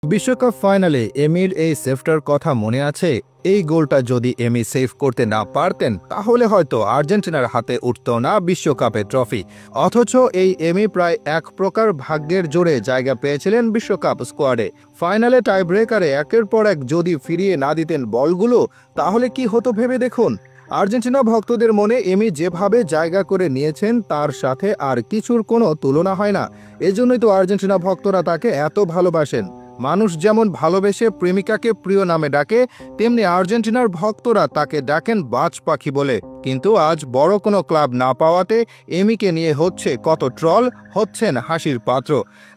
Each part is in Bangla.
বিশ্বকাপ ফাইনালে এমির এই সেভটার কথা মনে আছে? এই গোলটা যদি এমি সেভ করতে না পারতেন তাহলে হয়তো আর্জেন্টিনার হাতে উঠত না বিশ্বকাপের ট্রফি। অথচ এই এমি প্রায় এক প্রকার ভাগ্যের জোরে জায়গা পেয়েছিলেন বিশ্বকাপ স্কোয়াডে। ফাইনালে টাই ব্রেকারে একের পর এক যদি ফিরিয়ে না দিতেন বলগুলো, তাহলে কি হতো ভেবে দেখুন। আর্জেন্টিনা ভক্তদের মনে এমি যেভাবে জায়গা করে নিয়েছেন তার সাথে আর কিছুর কোনো তুলনা হয় না। এজন্যই তো আর্জেন্টিনা ভক্তরা তাকে এত ভালোবাসেন। মানুষ যেমন ভালোবেসে প্রেমিকাকে প্রিয় নামে ডাকে, তেমনি আর্জেন্টিনার ভক্তরা তাকে ডাকেন বাজ পাখি বলে। কিন্তু আজ বড় কোনো ক্লাব না পাওয়াতে এমিকে নিয়ে হচ্ছে কত ট্রল, হচ্ছেন হাসির পাত্র।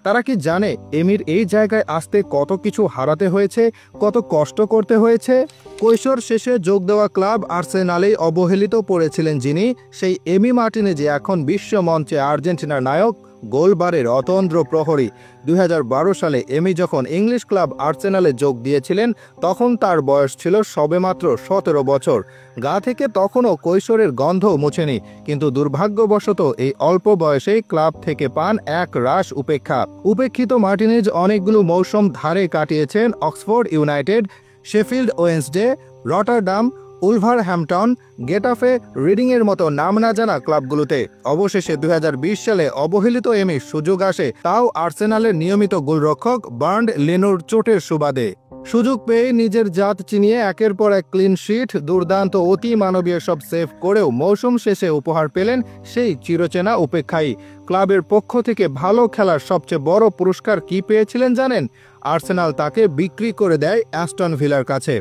তারা কি জানে এমির এই জায়গায় আসতে কত কিছু হারাতে হয়েছে, কত কষ্ট করতে হয়েছে? কৈশোর শেষে যোগ দেওয়া ক্লাব আর্সেনালেই অবহেলিত পড়েছিলেন যিনি, সেই এমি মার্টিনেজ এখন বিশ্ব মঞ্চে আর্জেন্টিনার নায়ক, গোলবারের অতন্দ্র প্রহরী। 2012 সালে এমি যখন ইংলিশ ক্লাব আর্সেনালে যোগ দিয়েছিলেন তখন তার বয়স ছিল সবেমাত্র 17 বছর। গা থেকে তখনও কৈশোরের গন্ধ মুছেনি, কিন্তু দুর্ভাগ্যবশত এই অল্প বয়সেই ক্লাব থেকে পান এক রাশ উপেক্ষা। উপেক্ষিত মার্টিনেজ অনেকগুলো মৌসুম ধারে কাটিয়েছেন Oxford United, Sheffield Wednesday, Rotterdam, Wolverhampton, Getafe, রিডিংয়ের মতো নাম না জানা ক্লাবগুলোতে। অবশেষে 2020 সালে অবহেলিত এমির সুযোগ আসে, তাও আর্সেনালের নিয়মিত গোলরক্ষক বার্ন্ড লেনোর চোটের সুবাদে। সুযোগ পেয়ে নিজের জাত চিনিয়ে একের পর এক ক্লিন শিট, দুর্দান্ত অতি মানবীয় সব সেভ করেও মৌসুম শেষে উপহার পেলেন সেই চিরচেনা উপেক্ষাই। ক্লাবের পক্ষ থেকে ভালো খেলার সবচেয়ে বড় পুরস্কার কি পেয়েছিলেন জানেন? আর্সেনাল তাকে বিক্রি করে দেয় অ্যাস্টন ভিলার কাছে।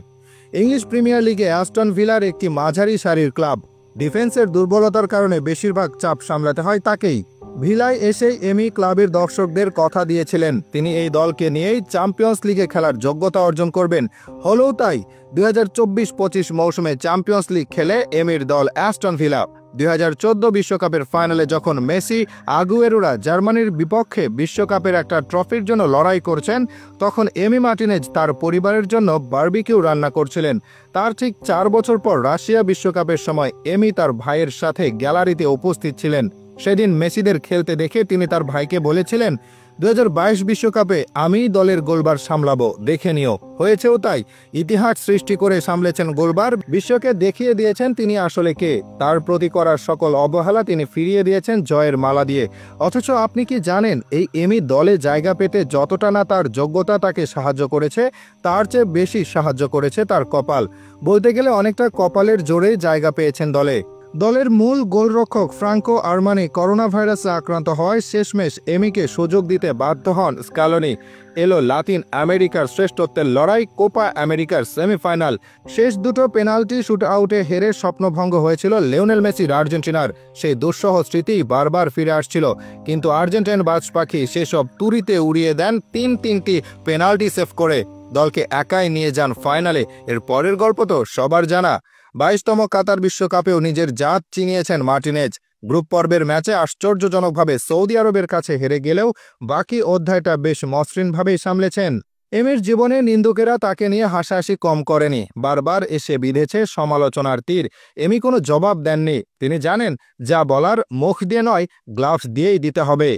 ইংলিশ প্রিমিয়ার লিগে অ্যাস্টন ভিলার একটি মাঝারি সারির ক্লাব। ডিফেন্সের দুর্বলতার কারণে বেশিরভাগ চাপ সামলাতে হয় তাকেই। ভিলায় এসেই এমি ক্লাবের দর্শকদের কথা দিয়েছিলেন তিনি এই দলকে নিয়েই চ্যাম্পিয়ন্স লিগে খেলার যোগ্যতা অর্জন করবেন। হলেও তাই 2024-25 মৌসুমে চ্যাম্পিয়ন্স লিগ খেলে এমির দল অ্যাস্টন ভিলা। 2014 বিশ্বকাপের ফাইনালে যখন মেসি, আগুয়েরোরা জার্মানির বিপক্ষে বিশ্বকাপের একটা ট্রফির জন্য লড়াই করছেন, তখন এমি মার্টিনেজ তার পরিবারের জন্য বারবিকিউ রান্না করছিলেন। তার ঠিক 4 বছর পর রাশিয়া বিশ্বকাপের সময় এমি তার ভাইয়ের সাথে গ্যালারিতে উপস্থিত ছিলেন। সেদিন মেসিদের খেলতে দেখে তিনি তার ভাইকে বলেছিলেন, 2022 বিশ্বকাপে আমিই দলের গোলবার সামলাবো, দেখে নিও। হয়েছেও তাই। ইতিহাস সৃষ্টি করে সামলেছেন গোলবার, বিশ্বকে দেখিয়ে দিয়েছেন তিনি আসলে কে। তার প্রতি করার সকল অবহেলা তিনি ফিরিয়ে দিয়েছেন জয়ের মালা দিয়ে। অথচ আপনি কি জানেন এই এমি দলে জায়গা পেতে যতটা না তার যোগ্যতা তাকে সাহায্য করেছে, তার চেয়ে বেশি সাহায্য করেছে তার কপাল। বলতে গেলে অনেকটা কপালের জোরেই জায়গা পেয়েছেন দলে। দলের মূল গোলরক্ষক ফ্রাঙ্কো আরমানি করোনা ভাইরাসে আক্রান্ত হওয়ায় শেষমেশ এমিকে সুযোগ দিতে বাধ্য হন স্ক্যালোনি। এলো লাতিন আমেরিকার শ্রেষ্ঠত্বের লড়াই, কোপা আমেরিকার সেমিফাইনাল। শেষ দুটো পেনাল্টি শুট আউটে হেরে স্বপ্নভঙ্গ হয়েছিল লিওনেল মেসির আর্জেন্টিনার। সেই দুঃসহ স্মৃতি বারবার ফিরে আসছিল, কিন্তু আর্জেন্টাইন বাজ পাখি সেসব তুড়িতে উড়িয়ে দেন তিনটি পেনাল্টি সেভ করে। দলকে একাই নিয়ে যান ফাইনালে। এর পরের গল্প তো সবার জানা। 22তম কাতার বিশ্বকাপেও নিজের জাত চিনিয়েছেন মার্টিনেজ। গ্রুপ পর্বের ম্যাচে আশ্চর্যজনকভাবে সৌদি আরবের কাছে হেরে গেলেও বাকি অধ্যায়টা বেশ মসৃণভাবেই সামলেছেন। এমির জীবনে নিন্দুকেরা তাকে নিয়ে হাসাহাসি কম করেনি, বারবার এসে বিঁধেছে সমালোচনার তীর। এমি কোনো জবাব দেননি। তিনি জানেন যা বলার মুখ দিয়ে নয়, গ্লাভস দিয়েই দিতে হবে।